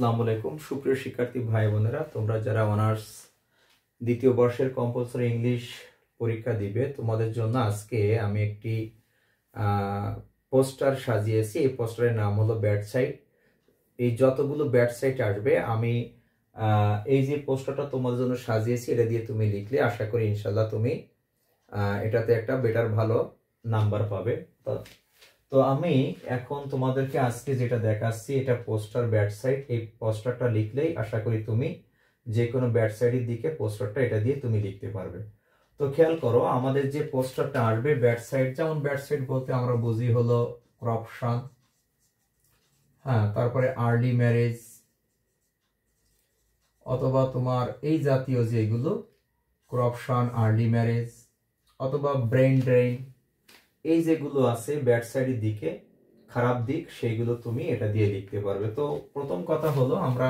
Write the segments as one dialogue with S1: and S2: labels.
S1: আসসালামু আলাইকুম সুপ্রিয় শিক্ষার্থী ভাই বোনেরা, তোমরা যারা অনার্স দ্বিতীয় বর্ষের কম্পালসরি ইংলিশ পরীক্ষা দিবে তোমাদের জন্য আজকে আমি একটি পোস্টার সাজিয়েছি। এই পোস্টারের নাম হলো ব্যাড সাইড। এই যতগুলো ব্যাড সাইড আসবে আমি এই যে পোস্টারটা তোমাদের জন্য সাজিয়েছি এটা দিয়ে তুমি লিখলে আশা করি ইনশাল্লাহ তুমি এটাতে একটা বেটার ভালো নাম্বার পাবে। তো আমি এখন তোমাদেরকে আজকে যেটা দেখাচ্ছি এটা পোস্টার ব্যাড সাইড। এই পোস্টারটা লিখলেই আশা করি তুমি যে কোনো ব্যাড সাইডের দিকে পোস্টারটা এটা দিয়ে তুমি লিখতে পারবে। তো খেয়াল করো, আমাদের যে পোস্টারটা আসবে ব্যাড সাইড, যেমন ব্যাড সাইড বলতে আমরা বুঝি হলো করাপশন, হ্যাঁ, তারপরে আর্লি ম্যারেজ অথবা তোমার এই জাতীয় যেগুলো করাপশন, আর্লি ম্যারেজ অথবা ব্রেন ড্রেন, এই যেগুলো আছে ব্যাড সাইডের দিকে খারাপ দিক, সেইগুলো তুমি এটা দিয়ে লিখতে পারবে। তো প্রথম কথা হলো আমরা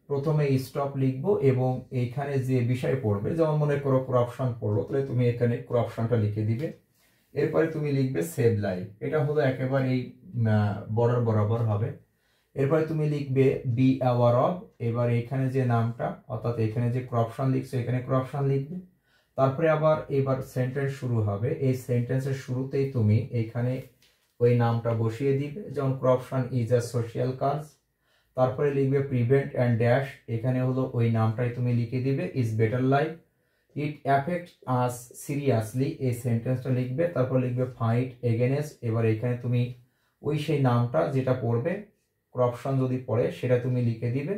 S1: প্রথমে স্টপ লিখবো এবং এইখানে যে বিষয় পড়বে, যেমন মনে করো করাপশন পড়লো, তাহলে তুমি এখানে করাপশনটা লিখে দিবে। এরপরে তুমি লিখবে সেভ লাইফ, এটা হলো একেবারে এই বর্ডার বরাবর হবে। এরপরে তুমি লিখবে বি অ্যাওয়ার অফ, এবার এখানে যে নামটা অর্থাৎ এখানে যে করাপশন লিখছো এখানে করাপশন লিখবে। তারপরে আবার এবার সেন্টেন্স শুরু হবে, এই সেন্টেন্সের শুরুতেই তুমি এইখানে ওই নামটা বসিয়ে দিবে, যেমন করাপশন ইজ আ সোশ্যাল কাজ। তারপরে লিখবে প্রিভেন্ট অ্যান্ড ড্যাশ, এখানে হলো ওই নামটাই তুমি লিখে দিবে is better life. It affect us seriously, এই সেন্টেন্সটা লিখবে। তারপর লিখবে ফাইট এগেনস্ট, এবার এখানে তুমি ওই সেই নামটা যেটা পড়বে করাপশন যদি পড়ে সেটা তুমি লিখে দিবে।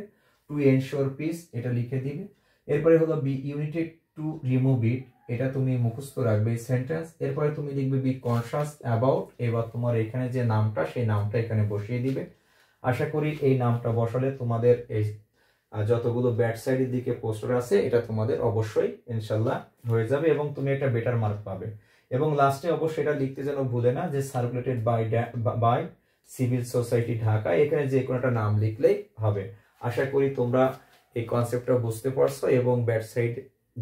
S1: টু এনশিওর পিস, এটা লিখে দিবে। এরপরে হলো be united to remove it, এটা তুমি মুখস্থ রাখবে এই সেন্টেন্স। এরপরে তুমি লিখবে বি কনসাস অ্যাবাউট, এবার তোমার এখানে যে নামটা সেই নামটা এখানে বসিয়ে দিবে। আশা করি এই নামটা বসালে তোমাদের এই যতগুলো ব্যাড সাইডের দিকে পোস্টার আছে এটা তোমাদের অবশ্যই ইনশাল্লাহ হয়ে যাবে এবং তুমি একটা বেটার মার্ক পাবে। এবং লাস্টে অবশ্যই এটা লিখতে যেন ভুলে না যে circulated by civil society Dhaka, এখানে যে কোনো একটা নাম লিখলেই হবে। আশা করি তোমরা এই কনসেপ্টটা বুঝতে পারছো এবং ব্যাড সাইড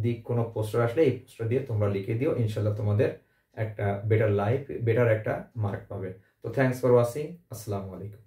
S1: দিক কোনো পোস্টার আসলে এই পোস্টার দিয়ে তোমরা লিখে দিও, ইনশাল্লাহ তোমাদের একটা বেটার লাইফ, বেটার একটা মার্ক পাবে। তো থ্যাংকস ফর ওয়াচিং, আসসালামু আলাইকুম।